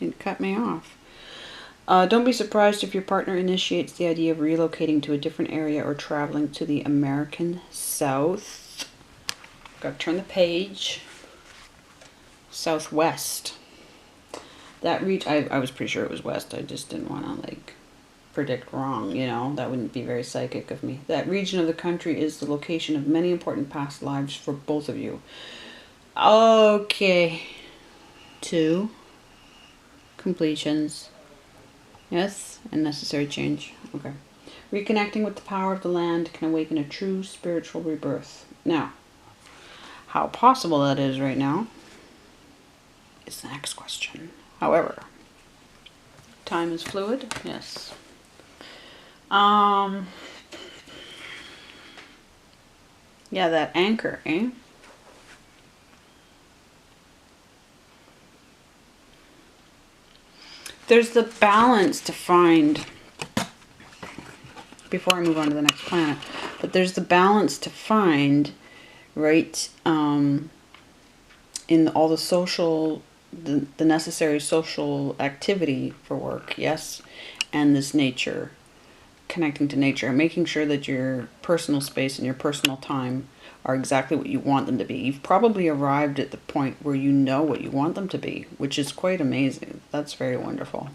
It cut me off. Don't be surprised if your partner initiates the idea of relocating to a different area or traveling to the American South. Gotta turn the page. Southwest. That I was pretty sure it was west. I just didn't want to, like, predict wrong, you know. That wouldn't be very psychic of me. That region of the country is the location of many important past lives for both of you. Okay. 2 completions. Yes, and necessary change. Okay. Reconnecting with the power of the land can awaken a true spiritual rebirth. Now, how possible that is right now is the next question. However, time is fluid. Yes. Yeah, that anchor, eh? There's the balance to find, before I move on to the next planet, but there's the balance to find, right, in all the social, the necessary social activity for work, yes, and this nature, connecting to nature, and making sure that your personal space and your personal time are exactly what you want them to be. You've probably arrived at the point where you know what you want them to be, which is quite amazing. That's very wonderful.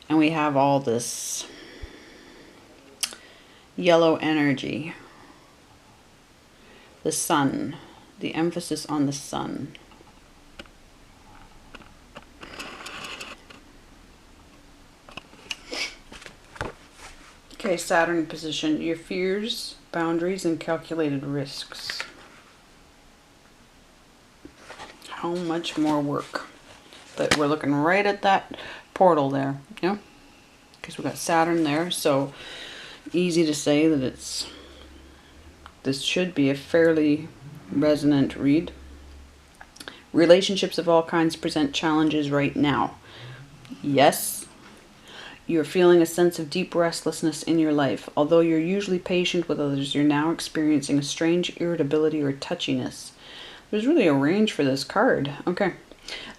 And we have all this yellow energy. The sun. The emphasis on the sun. Okay, Saturn position. Your fears, boundaries, and calculated risks. How much more work? But we're looking right at that portal there, yeah? Because we've got Saturn there, so easy to say that this should be a fairly resonant read. Relationships of all kinds present challenges right now. Yes. You're feeling a sense of deep restlessness in your life. Although you're usually patient with others, you're now experiencing a strange irritability or touchiness. There's really a range for this card. Okay.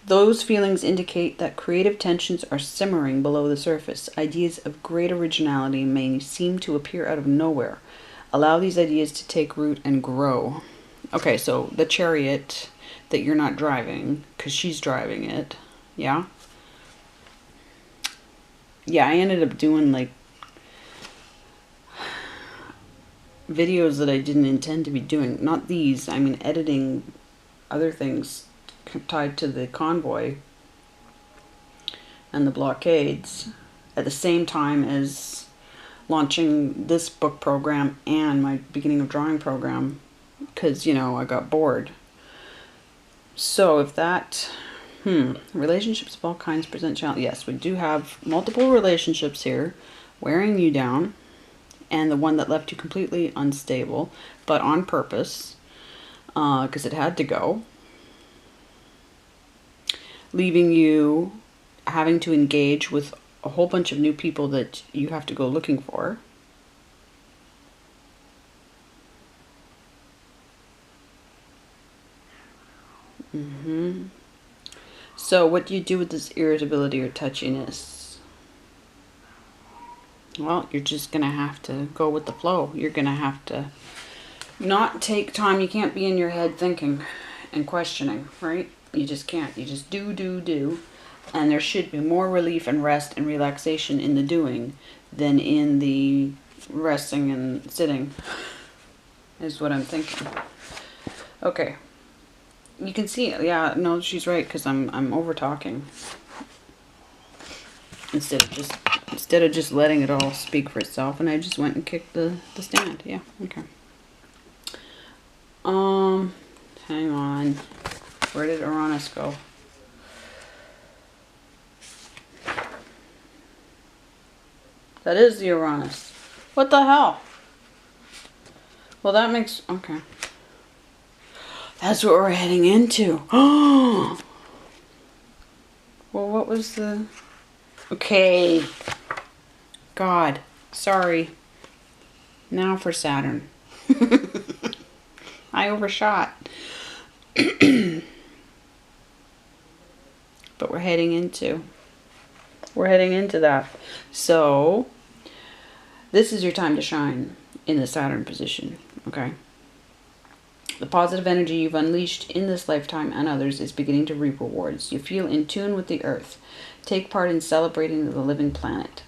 Those feelings indicate that creative tensions are simmering below the surface. Ideas of great originality may seem to appear out of nowhere. Allow these ideas to take root and grow. Okay, so the chariot that you're not driving, because she's driving it, yeah? Yeah, I ended up doing, like, videos that I didn't intend to be doing. Not these, I mean editing other things tied to the convoy and the blockades at the same time as launching this book program and my beginning of drawing program, because, you know, I got bored. So if that... relationships of all kinds present challenges. Yes, we do have multiple relationships here wearing you down, and the one that left you completely unstable, but on purpose, because it had to go, leaving you having to engage with a whole bunch of new people that you have to go looking for. So what do you do with this irritability or touchiness? Well, you're just going to have to go with the flow. You're going to have to not take time. You can't be in your head thinking and questioning, right? You just can't. You just do. And there should be more relief and rest and relaxation in the doing than in the resting and sitting, is what I'm thinking. Okay. You can see, yeah, no, she's right, because I'm over talking. Instead of just letting it all speak for itself, and I just went and kicked the stand. Yeah, okay. Hang on. Where did Uranus go? That is the Uranus. What the hell? Well, that makes... Okay. That's what we're heading into. Oh! Well, what was the... Okay. God. Sorry. Now for Saturn. I overshot. But we're heading into that. So this is your time to shine in the Saturn position, okay? The positive energy you've unleashed in this lifetime and others is beginning to reap rewards. You feel in tune with the earth. Take part in celebrating the living planet.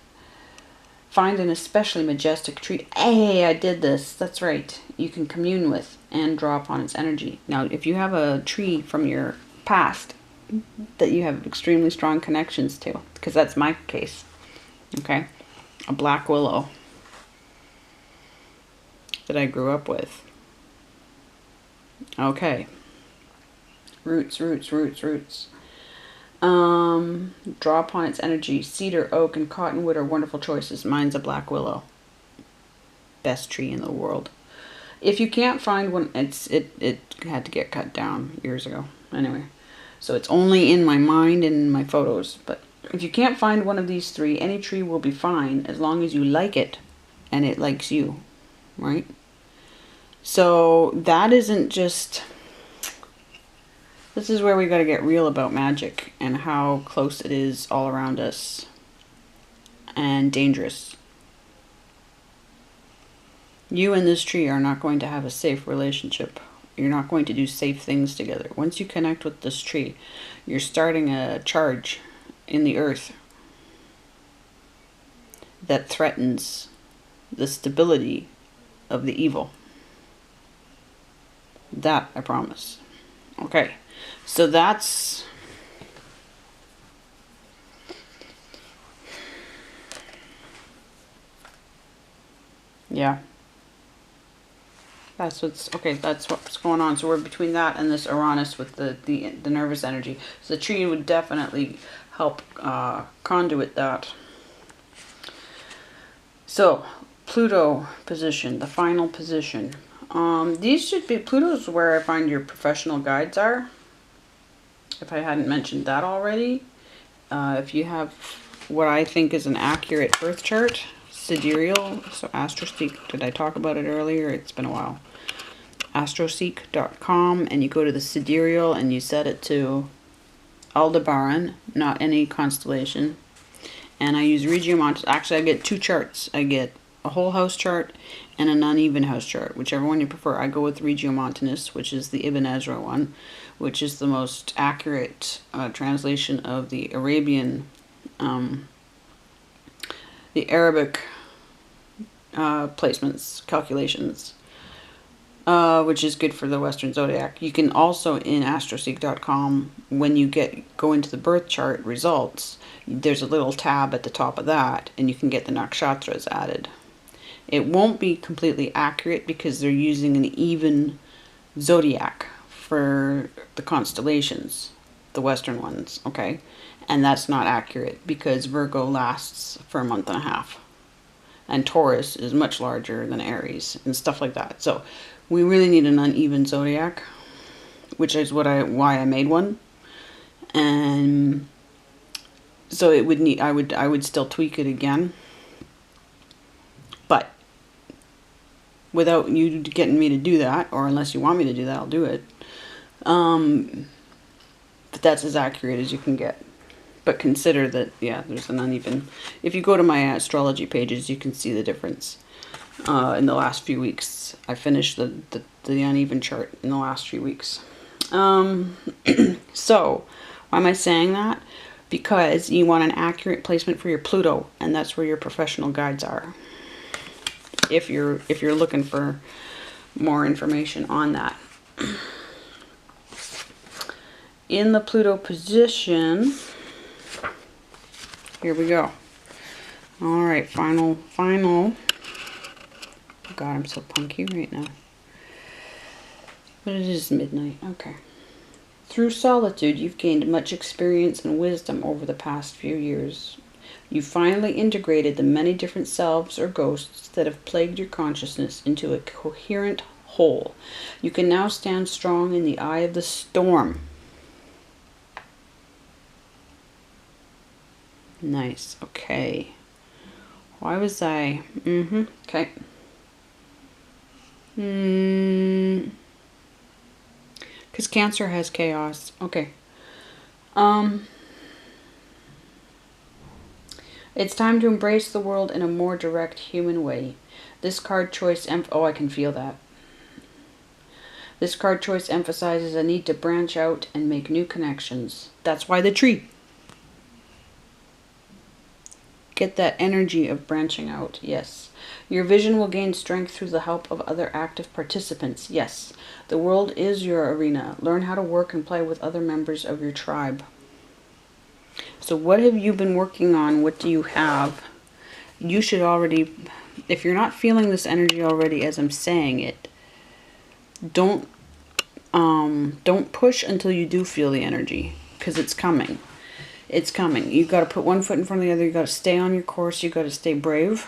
Find an especially majestic tree. Hey, I did this. That's right. You can commune with and draw upon its energy. Now, if you have a tree from your past that you have extremely strong connections to, because that's my case, okay? A black willow that I grew up with. Okay. Roots. Draw upon its energy. Cedar, oak, and cottonwood are wonderful choices. Mine's a black willow. Best tree in the world. If you can't find one, it had to get cut down years ago. Anyway, so it's only in my mind and in my photos. But if you can't find one of these three, any tree will be fine as long as you like it and it likes you, right? So that isn't just... This is where we got to get real about magic and how close it is all around us and dangerous. You and this tree are not going to have a safe relationship. You're not going to do safe things together. Once you connect with this tree, you're starting a charge in the earth that threatens the stability of the evil. That I promise. Okay, so that's... Yeah. That's what's... Okay, that's what's going on. So we're between that and this Uranus with the nervous energy. So the tree would definitely help conduit that. So, Pluto position, the final position. These should be... Pluto's where I find your professional guides are. If I hadn't mentioned that already. If you have what I think is an accurate birth chart, sidereal, so Astroseek, did I talk about it earlier? It's been a while. Astroseek.com, and you go to the sidereal and you set it to Aldebaran, not any constellation. And I use Regiomontanus. Actually, I get two charts. I get a whole house chart and an uneven house chart, whichever one you prefer. I go with Regiomontanus, which is the Ibn Ezra one, which is the most accurate translation of the Arabian, the Arabic placements, calculations, which is good for the Western Zodiac. You can also, in astroseek.com, when you go into the birth chart results, there's a little tab at the top of that, and you can get the nakshatras added. It won't be completely accurate because they're using an even zodiac for the constellations, the Western ones, okay? And that's not accurate because Virgo lasts for a month and a half. And Taurus is much larger than Aries and stuff like that. So we really need an uneven zodiac, which is why I made one. And so it would need, I would still tweak it again. But without you getting me to do that, or unless you want me to do that, I'll do it. But that's as accurate as you can get. But consider that, yeah, there's an uneven... If you go to my astrology pages, you can see the difference. In the last few weeks, I finished the uneven chart in the last few weeks. So, why am I saying that? Because you want an accurate placement for your Pluto, and that's where your professional guides are. If you're looking for more information on that. In the Pluto position, here we go. All right, final. God, I'm so punky right now. But it is midnight. Okay. Through solitude, you've gained much experience and wisdom over the past few years. You finally integrated the many different selves or ghosts that have plagued your consciousness into a coherent whole. You can now stand strong in the eye of the storm. Nice. Okay. Why was I... Okay. Because Cancer has chaos. Okay. It's time to embrace the world in a more direct human way. This card choice, oh, I can feel that. This card choice emphasizes a need to branch out and make new connections. That's why the tree. Get that energy of branching out, yes. Your vision will gain strength through the help of other active participants, yes. The world is your arena. Learn how to work and play with other members of your tribe. So what have you been working on? What do you have? You should already, if you're not feeling this energy already as I'm saying it, don't push until you do feel the energy, because it's coming. It's coming. You've got to put one foot in front of the other. You've got to stay on your course. You've got to stay brave.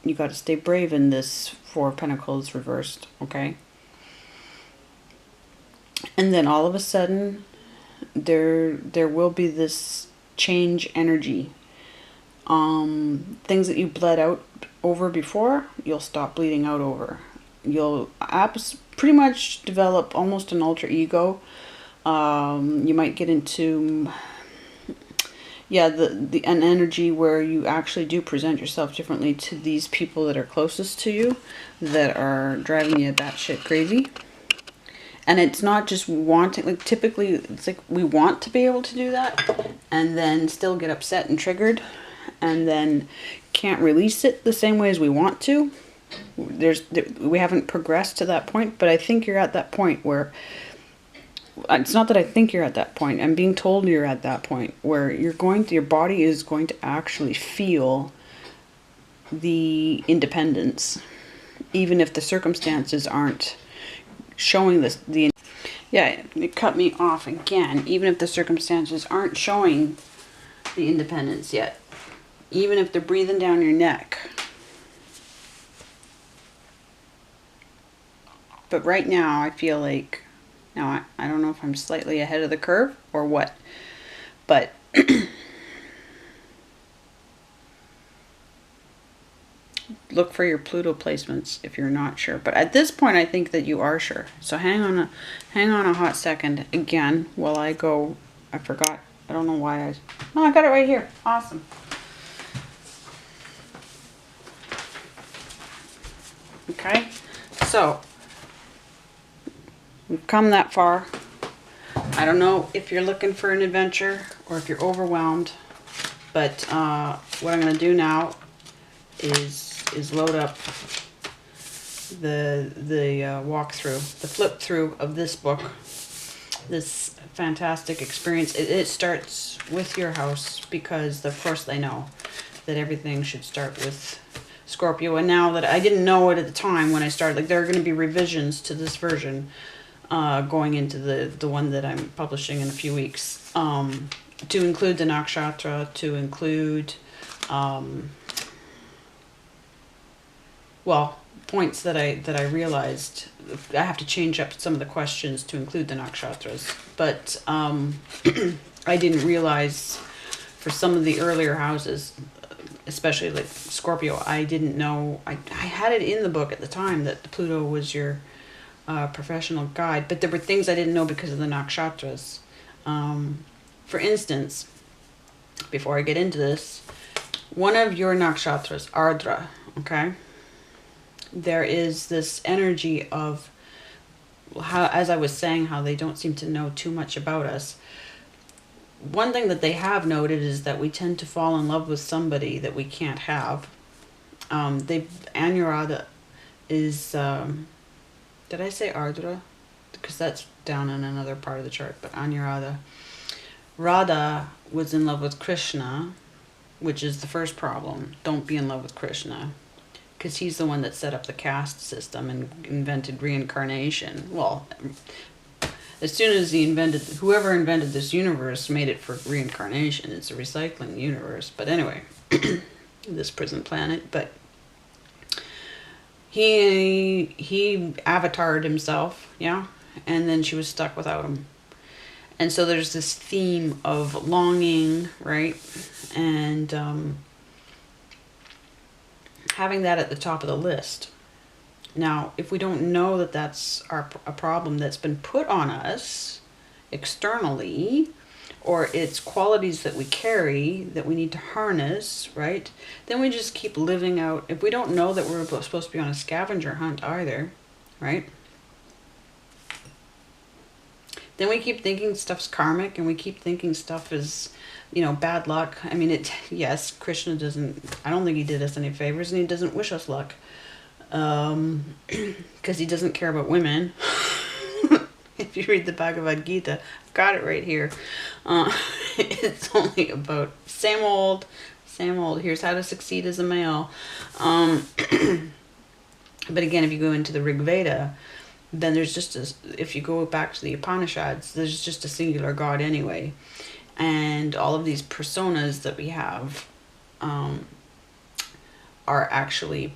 You've got to stay brave in this Four of Pentacles reversed, okay? And then all of a sudden, there will be this change energy. Things that you bled out over before, you'll stop bleeding out over. You'll pretty much develop almost an alter ego. You might get into, yeah, an energy where you actually do present yourself differently to these people that are closest to you, that are driving you batshit crazy. And it's not just wanting, like typically it's like we want to be able to do that and then still get upset and triggered and then can't release it the same way as we want to. We haven't progressed to that point, but I think you're at that point where, it's not that I think you're at that point, I'm being told you're at that point where your body is going to actually feel the independence, even if the circumstances aren't showing yeah, it cut me off again. Even if the circumstances aren't showing the independence yet, even if they're breathing down your neck. But right now I feel like, now I don't know if I'm slightly ahead of the curve or what, but look for your Pluto placements if you're not sure. But at this point, I think that you are sure. So hang on a hot second again while I go. I forgot. I don't know why oh, I got it right here. Awesome. Okay. So we've come that far. I don't know if you're looking for an adventure or if you're overwhelmed, but what I'm going to do now is load up the walkthrough, the flip through of this book, this fantastic experience. It starts with your house because of course they know that everything should start with Scorpio. And now that I didn't know it at the time when I started, like there are going to be revisions to this version going into the one that I'm publishing in a few weeks, to include the Nakshatra, to include well, points that I realized I have to change up some of the questions to include the nakshatras. But I didn't realize for some of the earlier houses, especially like Scorpio, I didn't know, I had it in the book at the time that Pluto was your professional guide, but there were things I didn't know because of the nakshatras. For instance, before I get into this, one of your nakshatras, Ardra, okay? There is this energy of how, as I was saying, how they don't seem to know too much about us. One thing that they have noted is that we tend to fall in love with somebody that we can't have. Anuradha is, did I say Ardra? Because that's down in another part of the chart, but Anuradha. Radha was in love with Krishna, which is the first problem. Don't be in love with Krishna, because he's the one that set up the caste system and invented reincarnation. Well, as soon as whoever invented this universe made it for reincarnation. It's a recycling universe. But anyway, this prison planet. But he avatared himself, yeah, and then she was stuck without him. And so there's this theme of longing, right? And having that at the top of the list. Now, if we don't know that that's a problem that's been put on us externally, or it's qualities that we carry that we need to harness, right? Then we just keep living out. If we don't know that we're supposed to be on a scavenger hunt either, right? Then we keep thinking stuff's karmic, and we keep thinking stuff is, you know, bad luck. I mean, yes, Krishna doesn't, I don't think he did us any favors, and he doesn't wish us luck. Because he doesn't care about women. If you read the Bhagavad Gita, I've got it right here. It's only about same old, here's how to succeed as a male. But again, if you go into the Rig Veda, then there's just if you go back to the Upanishads, there's just a singular God anyway. And all of these personas that we have are actually,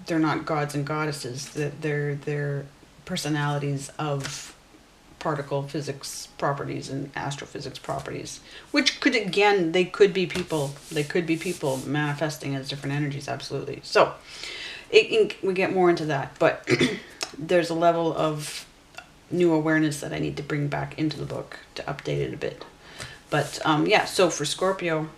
they're not gods and goddesses. They're personalities of particle physics properties and astrophysics properties, which could, again, they could be people. They could be people manifesting as different energies, absolutely. So we get more into that, but there's a level of new awareness that I need to bring back into the book to update it a bit. But yeah, so for Scorpio,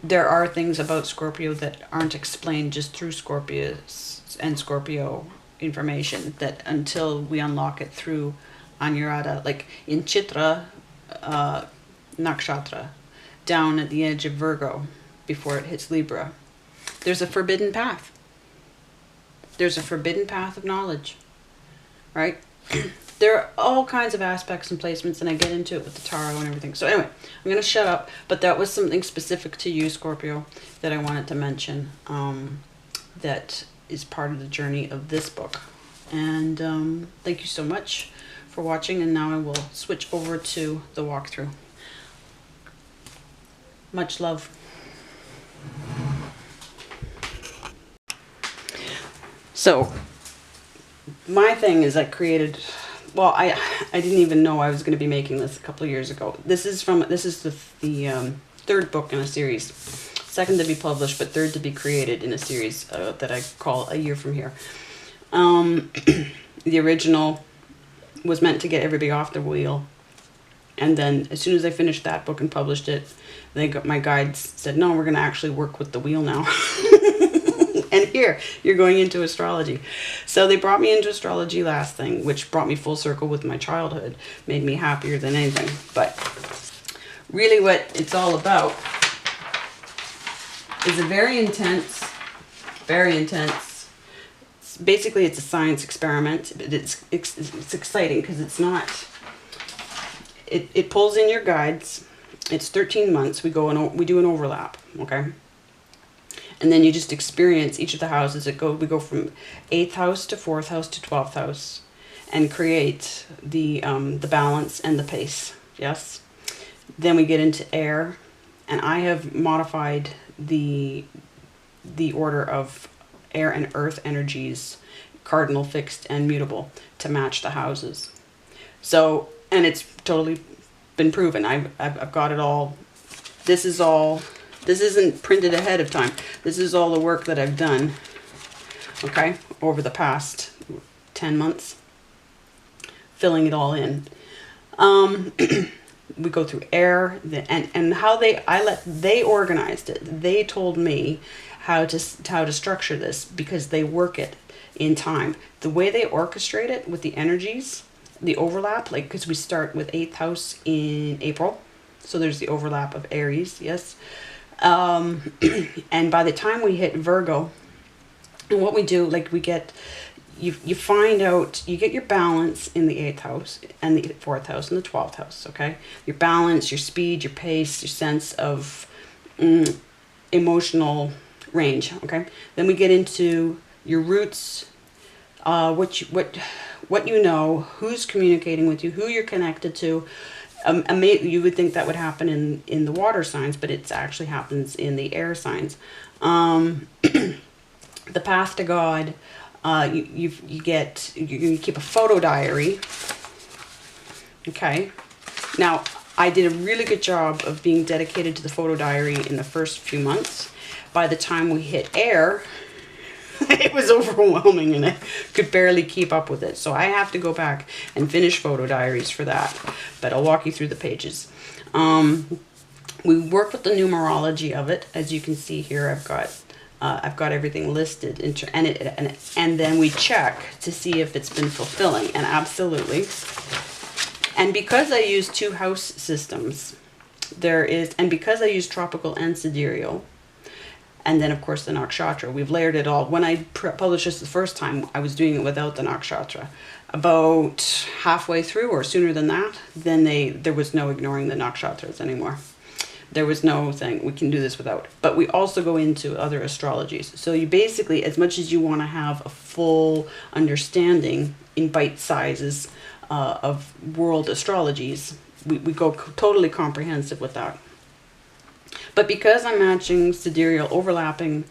there are things about Scorpio that aren't explained just through Scorpios and Scorpio information, that until we unlock it through Anyarada, like in Chitra, Nakshatra, down at the edge of Virgo before it hits Libra, there's a forbidden path. There's a forbidden path of knowledge, right? There are all kinds of aspects and placements, and I get into it with the tarot and everything. So anyway, I'm going to shut up, but that was something specific to you, Scorpio, that I wanted to mention, that is part of the journey of this book. And thank you so much for watching, and now I will switch over to the walkthrough. Much love. So my thing is, I created, well, I didn't even know I was going to be making this a couple of years ago. This is the third book in a series, second to be published, but third to be created in a series that I call A Year From Here. The original was meant to get everybody off the wheel, and then as soon as I finished that book and published it, my guides said, no, we're going to actually work with the wheel now. And here, you're going into astrology. So they brought me into astrology last thing, which brought me full circle with my childhood, made me happier than anything. But really what it's all about is a very intense, basically it's a science experiment. It's exciting because it's not, it pulls in your guides. It's 13 months. We do an overlap, okay? And then you just experience each of the houses. We go from 8th house to 4th house to 12th house, and create the balance and the pace. Yes. Then we get into air, and I have modified the order of air and earth energies, cardinal, fixed, and mutable, to match the houses. So, and it's totally been proven. I've got it all. This isn't printed ahead of time. This is all the work that I've done, okay, over the past 10 months, filling it all in. We go through air, and how they organized it. They told me how to structure this, because they work it in time. The way they orchestrate it with the energies, the overlap, like, because we start with 8th house in April, so there's the overlap of Aries, yes. And by the time we hit Virgo, and what we do, like, we get, you find out, you get your balance in the 8th house and the 4th house and the 12th house, okay? Your balance, your speed, your pace, your sense of emotional range, okay? Then we get into your roots, what you know, who's communicating with you, who you're connected to. You would think that would happen in the water signs, but it actually happens in the air signs. The path to God, you keep a photo diary. Okay. Now, I did a really good job of being dedicated to the photo diary in the first few months. By the time we hit air, It was overwhelming and I could barely keep up with it. So I have to go back and finish photo diaries for that. But I'll walk you through the pages. We work with the numerology of it. As you can see here, I've got everything listed, and then we check to see if it's been fulfilling, and absolutely. And because I use 2 house systems, and because I use tropical and sidereal, and then of course the Nakshatra, we've layered it all. When I published this the first time, I was doing it without the Nakshatra. About halfway through, or sooner than that, then there was no ignoring the Nakshatras anymore. There was no thing, we can do this without. But we also go into other astrologies. So you basically, as much as you want to have a full understanding in bite sizes of world astrologies, we go totally comprehensive with that. But because I'm matching sidereal, overlapping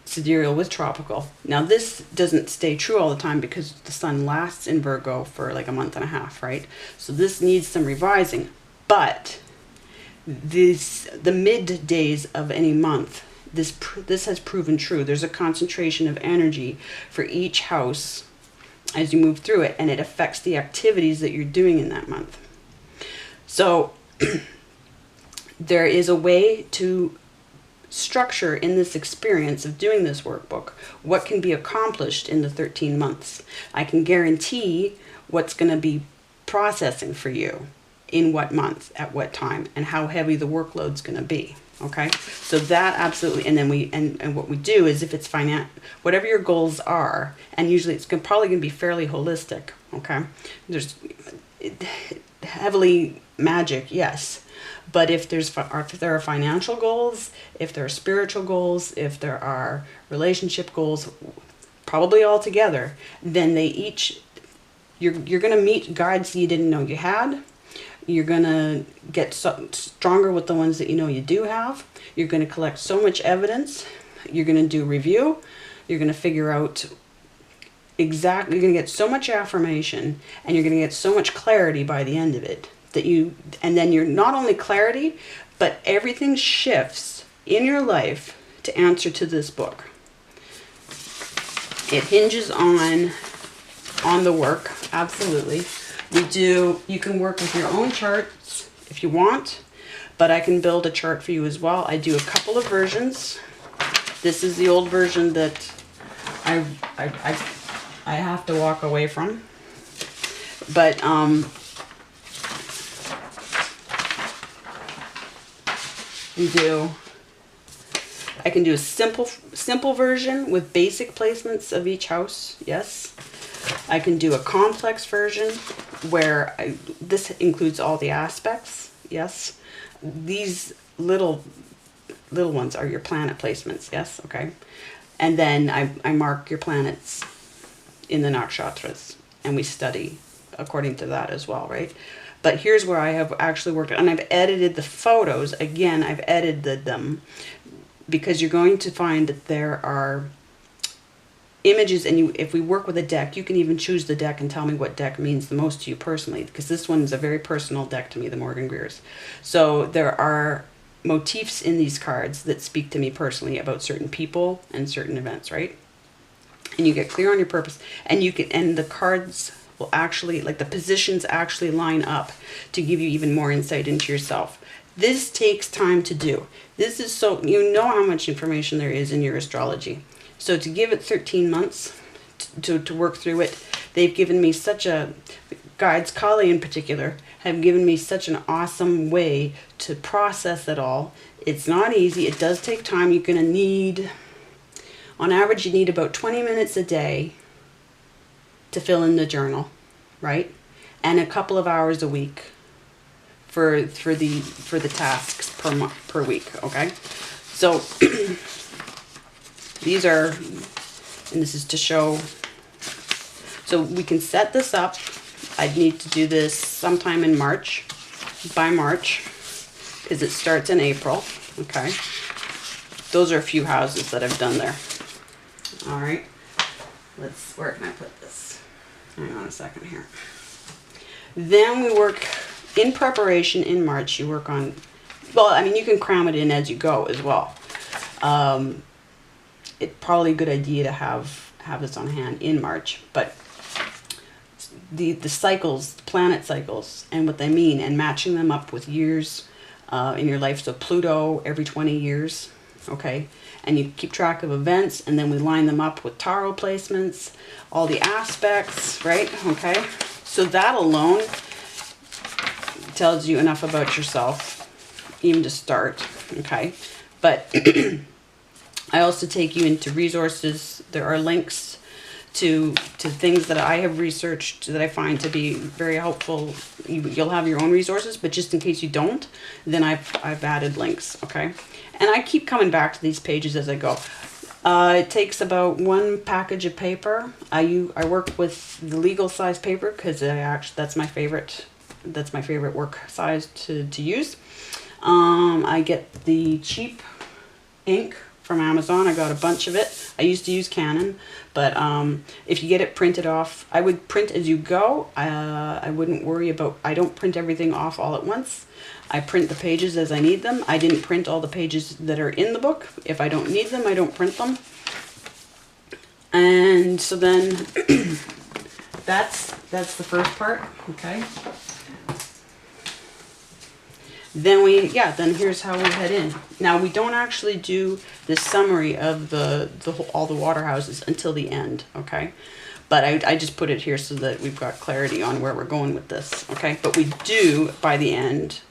sidereal with tropical, now this doesn't stay true all the time because the sun lasts in Virgo for like a month and a half, right? So this needs some revising. But the mid days of any month, this has proven true. There's a concentration of energy for each house as you move through it, and it affects the activities that you're doing in that month. So there is a way to structure in this experience of doing this workbook what can be accomplished in the 13 months. I can guarantee what's going to be processing for you in what month, at what time, and how heavy the workload's going to be. Okay, so that absolutely. And then and what we do is, if it's whatever your goals are, and usually it's probably going to be fairly holistic. Okay, there's heavily magic, yes, but if there are financial goals, if there are spiritual goals, if there are relationship goals, probably all together, then you're going to meet guides you didn't know you had. You're going to get stronger with the ones that you know you do have. You're going to collect so much evidence. You're going to do review. You're going to figure out exactly, you're going to get so much affirmation, and you're going to get so much clarity by the end of it and then you're not only clarity, but everything shifts in your life to answer to this book. It hinges on the work, absolutely. You can work with your own charts if you want, but I can build a chart for you as well. I do a couple of versions. This is the old version that I have to walk away from. But I can do a simple version with basic placements of each house. Yes. I can do a complex version where this includes all the aspects. Yes. These little ones are your planet placements. Yes. Okay. And then I mark your planets in the nakshatras, and we study according to that as well, right? But here's where I have actually worked, and I've edited the photos. Again, I've edited them because you're going to find that there are images, and if we work with a deck, you can even choose the deck and tell me what deck means the most to you personally, because this one is a very personal deck to me, the Morgan Greer's. So there are motifs in these cards that speak to me personally about certain people and certain events, right? And you get clear on your purpose, and the cards will actually, like the positions actually line up to give you even more insight into yourself. This takes time to do. This is so, you know how much information there is in your astrology. So to give it 13 months to work through it, they've given me guides, Kali in particular, have given me such an awesome way to process it all. It's not easy. It does take time. You're going to need, on average, you need about 20 minutes a day to fill in the journal, right? And a couple of hours a week for the tasks per week, okay? So these are, and this is to show, so we can set this up. I'd need to do this sometime in March, by March, because it starts in April, okay? Those are a few houses that I've done there. All right, where can I put this? Hang on a second here. Then we work in preparation in March. You work on, well, I mean, you can cram it in as you go as well. it's probably a good idea to have this on hand in March. But the cycles, planet cycles, and what they mean, and matching them up with years in your life. So Pluto every 20 years, okay? And you keep track of events, and then we line them up with tarot placements, all the aspects, right? Okay? So that alone tells you enough about yourself, even to start, okay? But I also take you into resources. There are links to things that I have researched that I find to be very helpful. You'll have your own resources, but just in case you don't, then I've added links, okay? And I keep coming back to these pages as I go. It takes about 1 package of paper. I work with the legal size paper because that's my favorite. That's my favorite work size to use. I get the cheap ink from Amazon. I got a bunch of it. I used to use Canon, but if you get it printed off, I would print as you go. I wouldn't worry about, I don't print everything off all at once. I print the pages as I need them. I didn't print all the pages that are in the book. If I don't need them, I don't print them. And so then that's the first part, okay? Then here's how we head in. Now we don't actually do this summary of all the water houses until the end, okay? But I just put it here so that we've got clarity on where we're going with this, okay? But we do, by the end,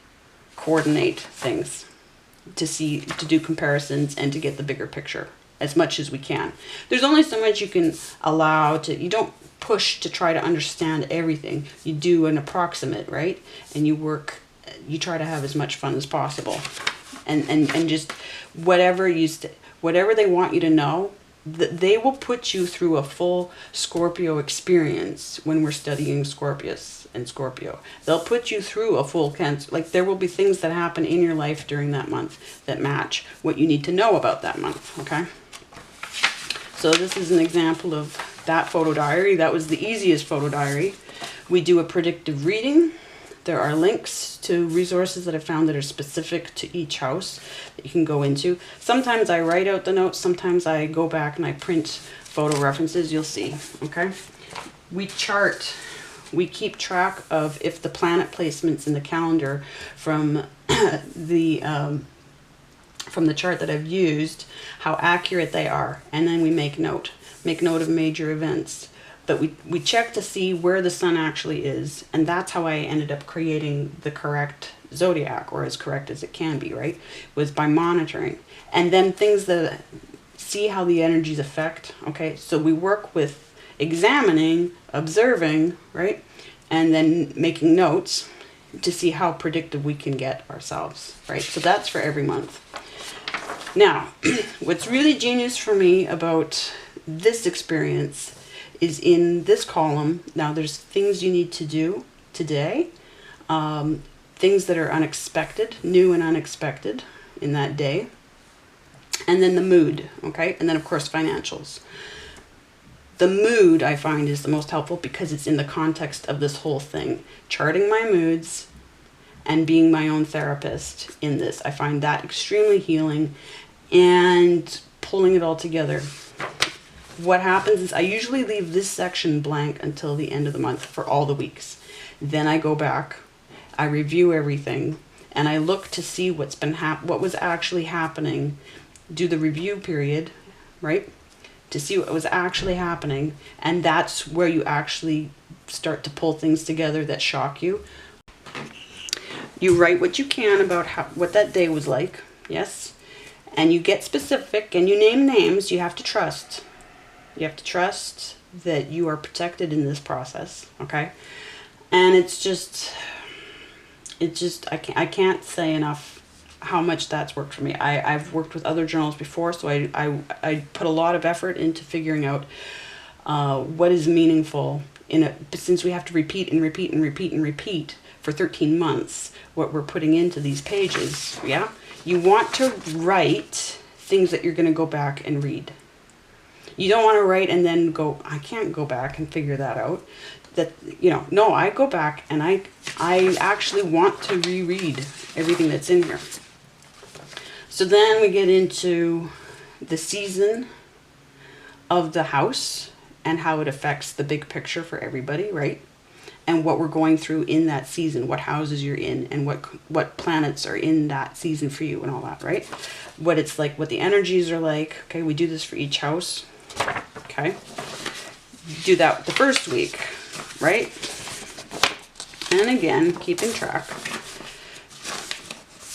coordinate things to do comparisons and to get the bigger picture as much as we can. There's only so much you can allow to, you don't push to try to understand everything. You do an approximate, right? And you try to have as much fun as possible. And just whatever they want you to know, they will put you through a full Scorpio experience when we're studying Scorpios and Scorpio. They'll put you through a full Cancer. Like, there will be things that happen in your life during that month that match what you need to know about that month, okay? So this is an example of that photo diary. That was the easiest photo diary. We do a predictive reading. There are links to resources that I found that are specific to each house that you can go into. Sometimes I write out the notes. Sometimes I go back and I print photo references. You'll see, okay? We chart. We keep track of if the planet placements in the calendar from the chart that I've used, how accurate they are. And then we make note of major events. But we check to see where the sun actually is, and that's how I ended up creating the correct zodiac, or as correct as it can be, right? Was by monitoring. And then things that see how the energies affect, okay? So we work with examining, observing, right? And then making notes to see how predictive we can get ourselves, right? So that's for every month. Now, what's really genius for me about this experience is in this column. Now there's things you need to do today, things that are unexpected, new and unexpected in that day, and then the mood, okay? And then of course financials. The mood I find is the most helpful because it's in the context of this whole thing. Charting my moods and being my own therapist in this. I find that extremely healing, and pulling it all together. What happens is I usually leave this section blank until the end of the month for all the weeks. Then I go back, I review everything, and I look to see what was actually happening. Do the review period, right? To see what was actually happening, and that's where you actually start to pull things together that shock you. You write what you can about what that day was like, yes? And you get specific and you name names. You have to trust. You have to trust that you are protected in this process, okay? And it's just I can't say enough how much that's worked for me. I've worked with other journals before, so I put a lot of effort into figuring out what is meaningful since we have to repeat and repeat and repeat and repeat for 13 months what we're putting into these pages, yeah? You want to write things that you're going to go back and read. You don't want to write and then go, I can't go back and figure that out. No, I go back and I actually want to reread everything that's in here. So then we get into the season, of the house and how it affects the big picture for everybody, right? And what we're going through in that season, what houses you're in, and what planets are in that season for you and all that, right? What it's like, what the energies are like. Okay, we do this for each house. Okay. Do that the first week, right? And again, keeping track.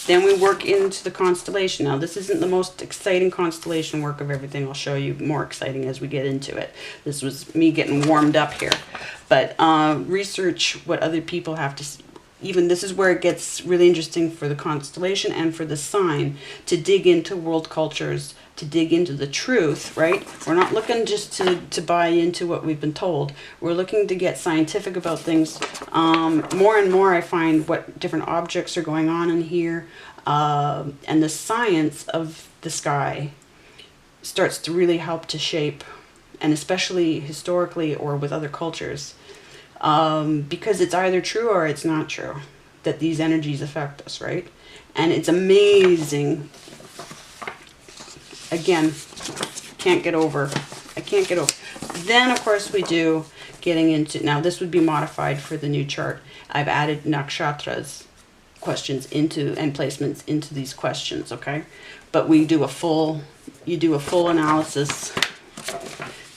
Then we work into the constellation. Now, this isn't the most exciting constellation work of everything. I'll show you more exciting as we get into it. This was me getting warmed up here. But research what other people have to see. Even this is where it gets really interesting for the constellation and for the sign, to dig into world cultures, to dig into the truth, right? We're not looking just to buy into what we've been told. We're looking to get scientific about things. More and more I find what different objects are going on in here. And the science of the sky starts to really help to shape, and especially historically or with other cultures. Because it's either true or it's not true that these energies affect us, right? And it's amazing. Again, can't get over. I can't get over. Then, of course, we do getting into, now this would be modified for the new chart. I've added Nakshatras questions into, and placements into these questions, okay? But we do you do a full analysis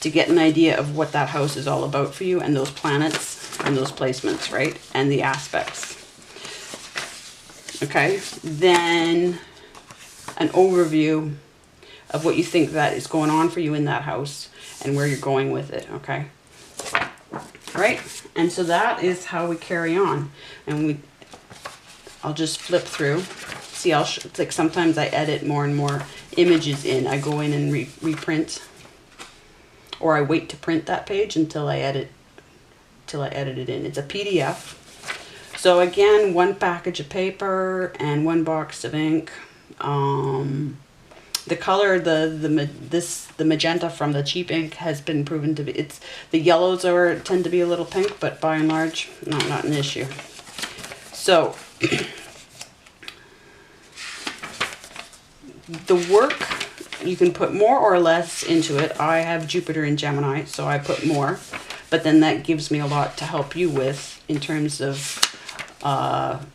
to get an idea of what that house is all about for you, and those planets and those placements, right? And the aspects. Okay, then an overview of what you think that is going on for you in that house and where you're going with it, okay? All right, and so that is how we carry on. And I'll just flip through. See, it's like sometimes I edit more and more images in. I go in and reprint, or I wait to print that page until I edit it in. It's a PDF. So again, one package of paper and one box of ink. The color, the magenta from the cheap ink has been proven to be, the yellows tend to be a little pink, but by and large, not an issue. So the work, you can put more or less into it. I have Jupiter in Gemini, so I put more, but then that gives me a lot to help you with in terms of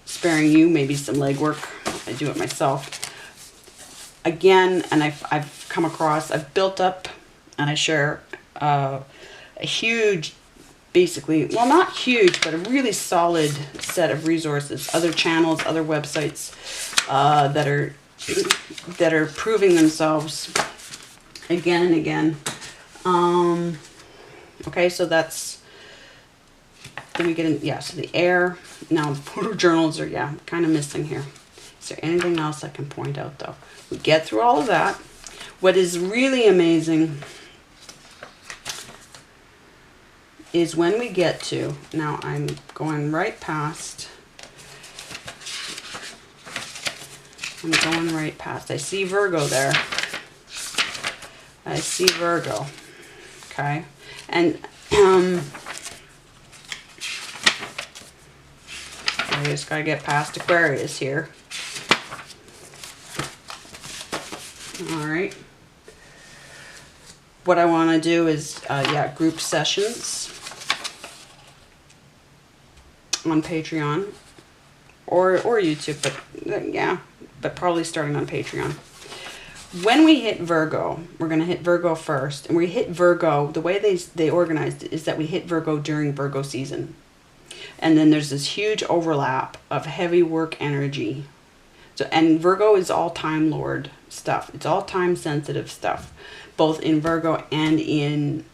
sparing you maybe some legwork. I do it myself. Again, and I've come across, I've built up, and I share a huge, basically, well, not huge, but a really solid set of resources, other channels, other websites that are proving themselves again and again. Okay, so that's, then we get in, yeah, so the air. Now, photojournals are, kind of missing here. Is there anything else I can point out, though? We get through all of that. What is really amazing is when we get to, now I'm going right past, I see Virgo there. I see Virgo. Okay. And I just gotta get past Aquarius here. All right. What I want to do is, group sessions on Patreon or YouTube, but probably starting on Patreon. When we hit Virgo, we're going to hit Virgo first, and we hit Virgo, the way they organized it is that we hit Virgo during Virgo season. And then there's this huge overlap of heavy work energy. So, and Virgo is all Time Lord stuff. It's all time sensitive stuff, both in Virgo and in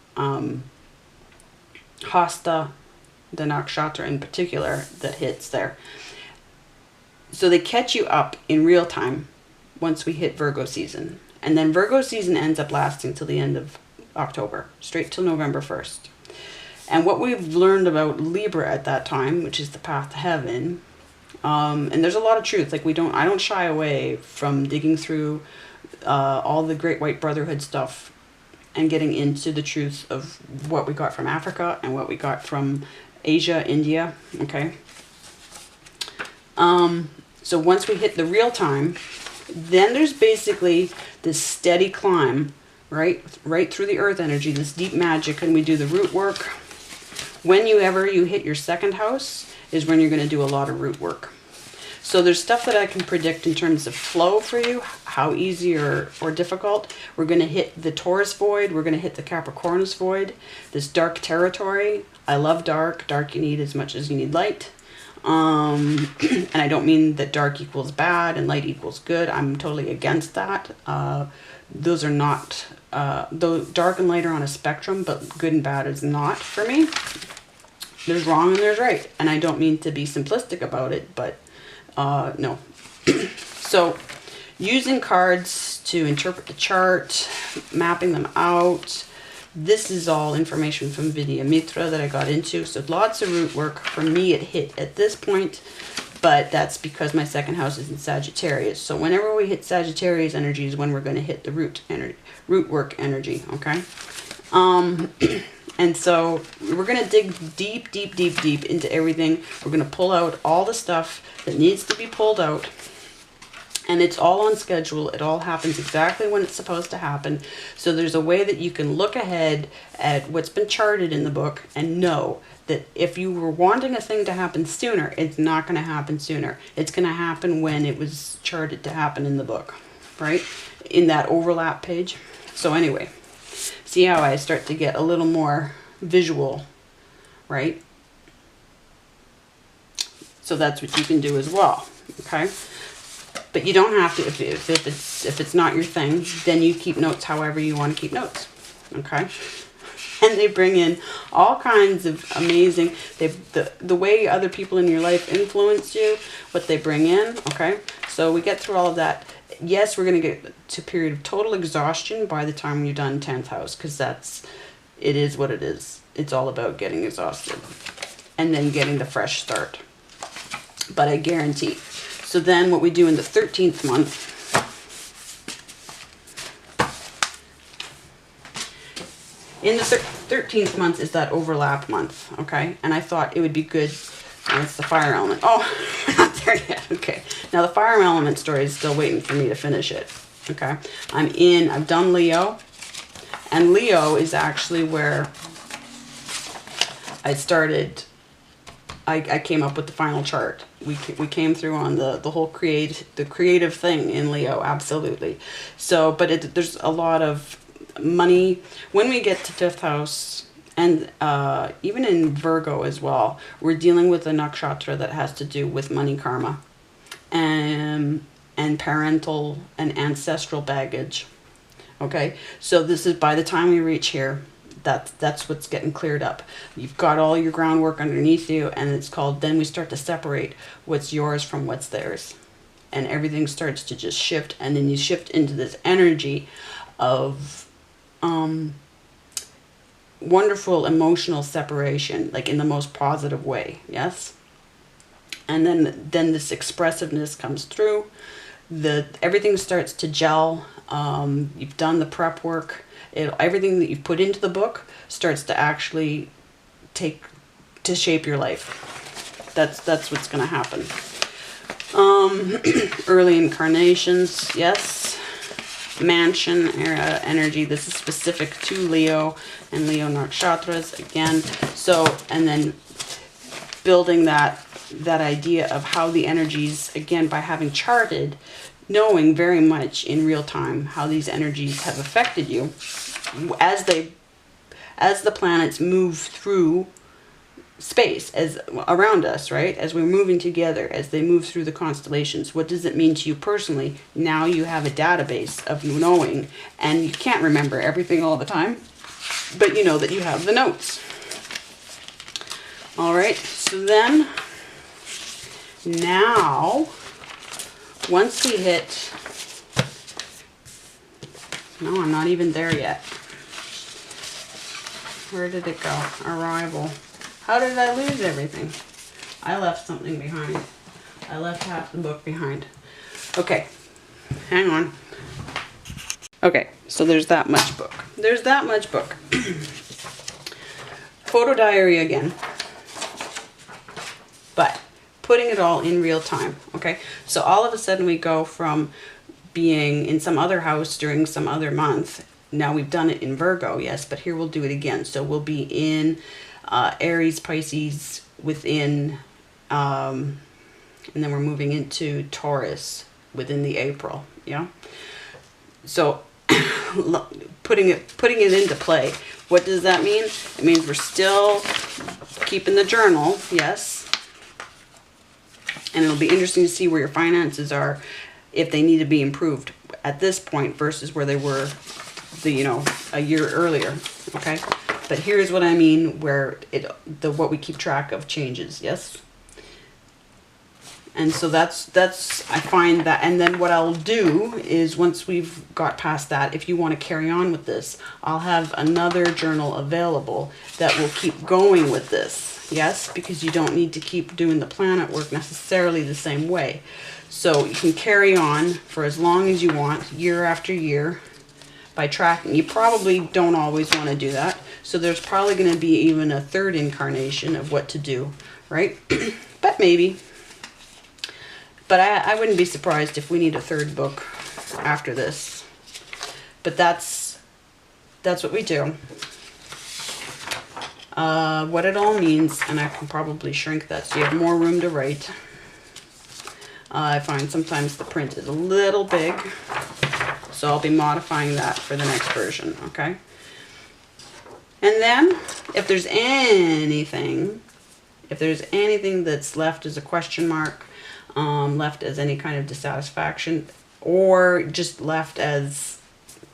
Hasta, the Nakshatra in particular that hits there. So they catch you up in real time once we hit Virgo season. And then Virgo season ends up lasting till the end of October, straight till November 1st. And what we've learned about Libra at that time, which is the path to heaven, and there's a lot of truth. Like I don't shy away from digging through all the Great White Brotherhood stuff and getting into the truth of what we got from Africa and what we got from Asia, India. Okay. So once we hit the real time, then there's basically this steady climb, right? Right through the earth energy, this deep magic, and we do the root work. Whenever you hit your second house is when you're going to do a lot of root work. So there's stuff that I can predict in terms of flow for you, how easy or difficult. We're going to hit the Taurus void. We're going to hit the Capricornus void, this dark territory. I love dark. Dark you need as much as you need light. And I don't mean that dark equals bad and light equals good. I'm totally against that. Those are not, though dark and light are on a spectrum, but good and bad is not for me. There's wrong and there's right. And I don't mean to be simplistic about it, but no. So using cards to interpret the chart, mapping them out. This is all information from Vidya Mitra that I got into. So lots of root work. For me, it hit at this point, but that's because my second house is in Sagittarius. So whenever we hit Sagittarius energy is when we're going to hit the root work energy, okay? And so we're going to dig deep, deep, deep, deep into everything. We're going to pull out all the stuff that needs to be pulled out. And it's all on schedule. It all happens exactly when it's supposed to happen. So there's a way that you can look ahead at what's been charted in the book and know that if you were wanting a thing to happen sooner, it's not going to happen sooner. It's going to happen when it was charted to happen in the book, right? In that overlap page. So anyway, see how I start to get a little more visual, right? So that's what you can do as well, okay? But you don't have to, if it's not your thing, then you keep notes however you want to keep notes, okay? And they bring in all kinds of amazing, the way other people in your life influence you, what they bring in, okay? So we get through all of that. Yes, we're going to get to a period of total exhaustion by the time you're done 10th house, because it is what it is. It's all about getting exhausted and then getting the fresh start. But I guarantee. So then what we do in the 13th month, in the 13th month is that overlap month, okay? And I thought it would be good, and it's the fire element. Oh, we're not there yet, okay. Now the fire element story is still waiting for me to finish it, okay? I've done Leo, and Leo is actually where I started. I came up with the final chart. We came through on the whole creative thing in Leo, absolutely. So, but there's a lot of money when we get to 5th house, and even in Virgo as well. We're dealing with a nakshatra that has to do with money karma, and parental and ancestral baggage. Okay, so this is by the time we reach here. That's what's getting cleared up. You've got all your groundwork underneath you, and it's called, then we start to separate what's yours from what's theirs. And everything starts to just shift, and then you shift into this energy of wonderful emotional separation, like in the most positive way, yes? And then this expressiveness comes through. Everything starts to gel. You've done the prep work. Everything that you've put into the book starts to actually shape your life. That's what's going to happen. Early incarnations, yes. Mansion era energy. This is specific to Leo and Leo nakshatras again. So, and then building that idea of how the energies, again, by having charted, knowing very much in real time how these energies have affected you as the planets move through space as around us, right? As we're moving together, as they move through the constellations. What does it mean to you personally? Now you have a database of knowing, and you can't remember everything all the time, but you know that you have the notes. All right, so then now once we hit, no, I'm not even there yet. Where did it go? Arrival. How did I lose everything? I left something behind. I left half the book behind. Okay, hang on. Okay, so there's that much book. There's that much book. Photo diary again. But putting it all in real time, okay? So all of a sudden we go from being in some other house during some other month Now we've done it in Virgo, yes, but here we'll do it again. So we'll be in Aries, Pisces within, and then we're moving into Taurus within the April, yeah? So putting it into play, what does that mean? It means we're still keeping the journal, yes. And it'll be interesting to see where your finances are, if they need to be improved at this point versus where they were a year earlier, okay? But here's what I mean, where what we keep track of changes, yes? And so that's I find that, and then what I'll do is, once we've got past that, if you want to carry on with this, I'll have another journal available that will keep going with this, yes? Because you don't need to keep doing the planet work necessarily the same way. So you can carry on for as long as you want, year after year, by tracking. You probably don't always want to do that. So there's probably going to be even a third incarnation of what to do, right? But maybe. But I wouldn't be surprised if we need a third book after this. But that's what we do. What it all means, and I can probably shrink that so you have more room to write. I find sometimes the print is a little big, so I'll be modifying that for the next version, okay? And then, if there's anything that's left as a question mark, left as any kind of dissatisfaction, or just left as,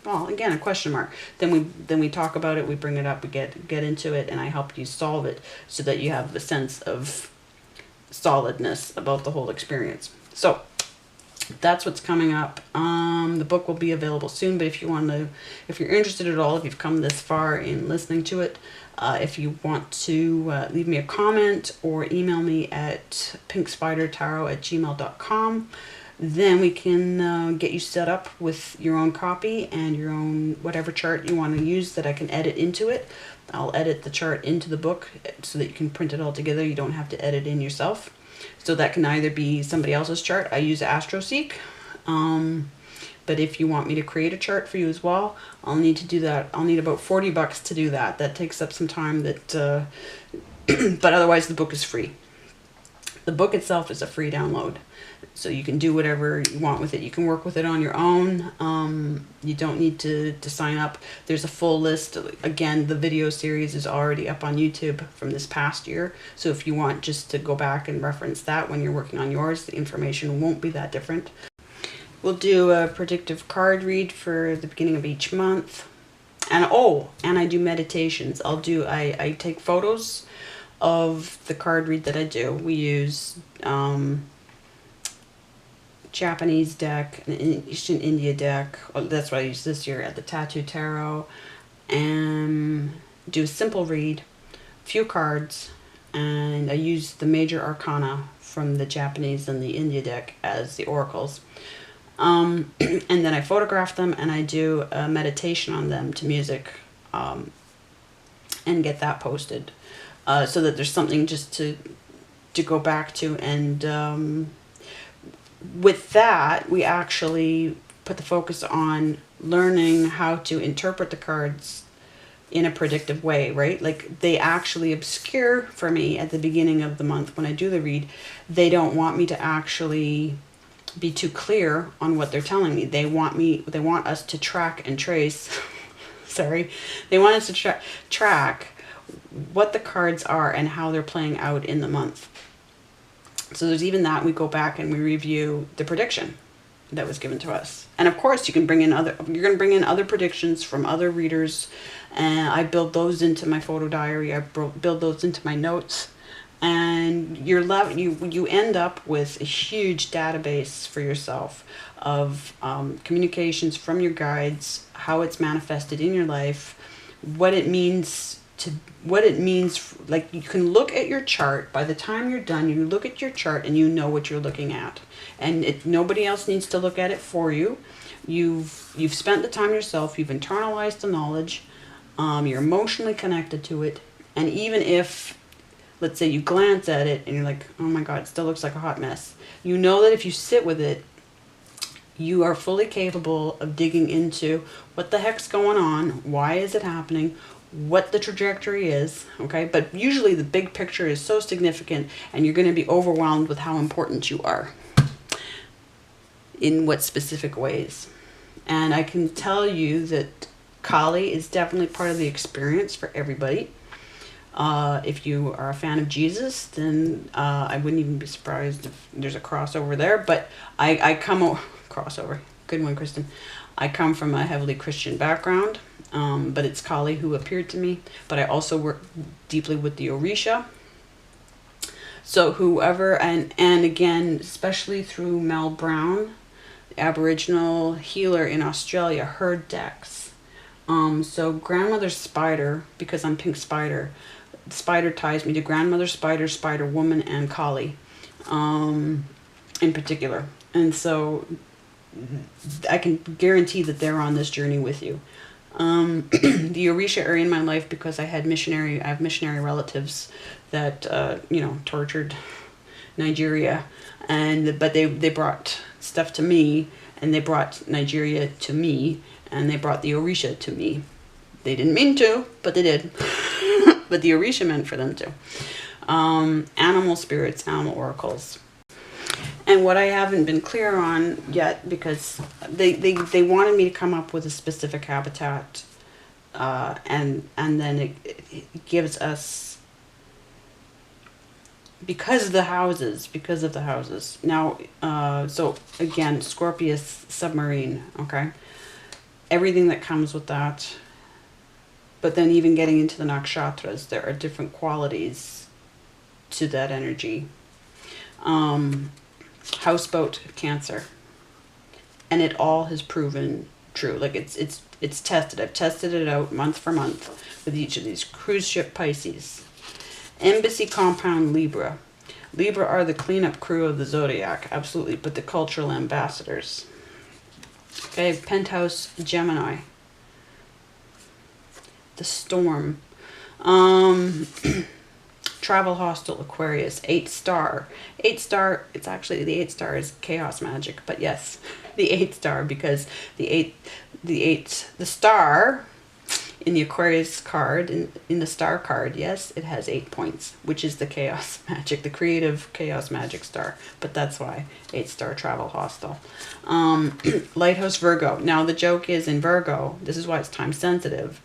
well, again, a question mark, then we talk about it, we bring it up, we get into it, and I help you solve it so that you have a sense of solidness about the whole experience. So that's what's coming up. The book will be available soon, but if you're interested at all, if you've come this far in listening to it, if you want to leave me a comment or email me at pinkspidertarot@gmail.com, then we can get you set up with your own copy and your own whatever chart you want to use that I can edit into it. I'll edit the chart into the book so that you can print it all together. You don't have to edit in yourself. So that can either be somebody else's chart. I use AstroSeek. But if you want me to create a chart for you as well, I'll need to do that. I'll need about $40 to do that. That takes up some time. But otherwise the book is free. The book itself is a free download. So you can do whatever you want with it. You can work with it on your own. You don't need to sign up. There's a full list. Again, the video series is already up on YouTube from this past year. So if you want just to go back and reference that when you're working on yours, the information won't be that different. We'll do a predictive card read for the beginning of each month. And I do meditations. I take photos of the card read that I do. We use Japanese deck, an Eastern India deck. That's what I used this year at the Tattoo Tarot. And do a simple read, few cards, and I use the major arcana from the Japanese and the India deck as the oracles. And then I photograph them and I do a meditation on them to music, and get that posted, so that there's something just to go back to. And with that, we actually put the focus on learning how to interpret the cards in a predictive way, right? Like, they actually obscure for me at the beginning of the month when I do the read. They don't want me to actually be too clear on what they're telling me. They want us to track and trace. Sorry. They want us to track what the cards are and how they're playing out in the month. So there's even that. We go back and we review the prediction that was given to us. And of course, you're going to bring in other predictions from other readers, and I build those into my photo diary. I build those into my notes, and you end up with a huge database for yourself of communications from your guides, how it's manifested in your life, what it means. Like, you can look at your chart. By the time you're done, you look at your chart and you know what you're looking at, and nobody else needs to look at it for you. You've spent the time yourself. You've internalized the knowledge. You're emotionally connected to it, and even if, let's say, you glance at it and you're like, oh my God, it still looks like a hot mess, you know that if you sit with it, You are fully capable of digging into what the heck's going on, why is it happening, what the trajectory is, okay? But usually the big picture is so significant and you're going to be overwhelmed with how important you are in what specific ways. And I can tell you that Kali is definitely part of the experience for everybody. If you are a fan of Jesus, then I wouldn't even be surprised if there's a crossover there. But I come crossover. Good one, Kristen. I come from a heavily Christian background, but it's Kali who appeared to me. But I also work deeply with the Orisha. So whoever, and again, especially through Mel Brown, the Aboriginal healer in Australia, her decks. So grandmother spider, because I'm pink spider, spider ties me to grandmother spider, spider woman, and Kali, in particular. And so I can guarantee that they're on this journey with you. The Orisha are in my life because I have missionary relatives that tortured Nigeria, but they brought stuff to me, and they brought Nigeria to me, and they brought the Orisha to me. They didn't mean to, but they did. But the Orisha meant for them to. Animal spirits, animal oracles. And what I haven't been clear on yet, because they wanted me to come up with a specific habitat, and then it gives us, because of the houses. Now, so again, Scorpius submarine, okay? Everything that comes with that. But then even getting into the nakshatras, there are different qualities to that energy. Houseboat, Cancer. And it all has proven true. Like it's tested. I've tested it out month for month with each of these. Cruise ship, Pisces. Embassy compound, Libra. Libra are the cleanup crew of the zodiac, absolutely, but the cultural ambassadors. Okay, penthouse, Gemini. The storm. Travel hostile, Aquarius. 8-star. 8-star, it's actually, the 8-star is chaos magic, but yes, the 8-star, because the star in the Aquarius card, in the star card, yes, it has 8 points, which is the chaos magic, the creative chaos magic star. But that's why 8-star travel hostile. Lighthouse, Virgo. Now the joke is, in Virgo, this is why it's time sensitive,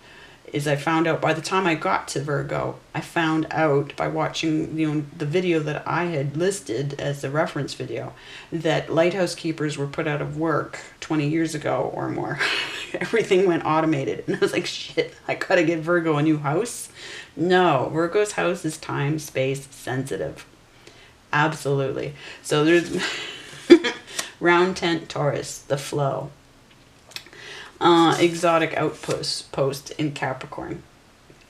is I found out by the time I got to Virgo, I found out by watching the video that I had listed as the reference video, that lighthouse keepers were put out of work 20 years ago or more. Everything went automated. And I was like, shit, I gotta get Virgo a new house? No, Virgo's house is time, space sensitive. Absolutely. So there's round tent, Taurus, the flow. Exotic outpost in Capricorn.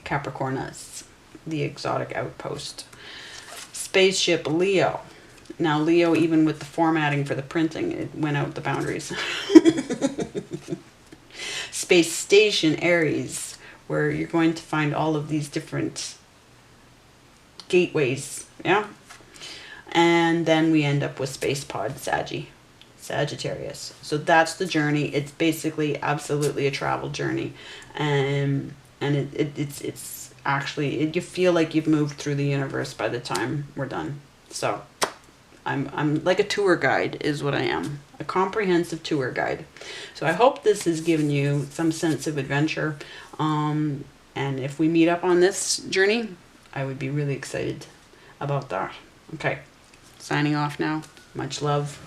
Capricornus, the exotic outpost. Spaceship, Leo. Now Leo, even with the formatting for the printing, it went out the boundaries. Space station, Aries, where you're going to find all of these different gateways, yeah? And then we end up with space pod, Sagittarius. So that's the journey. It's basically absolutely a travel journey, and it's actually, you feel like you've moved through the universe by the time we're done. So I'm like a tour guide is what I am, a comprehensive tour guide. So I hope this has given you some sense of adventure, and if we meet up on this journey, I would be really excited about that. Okay, signing off now. Much love.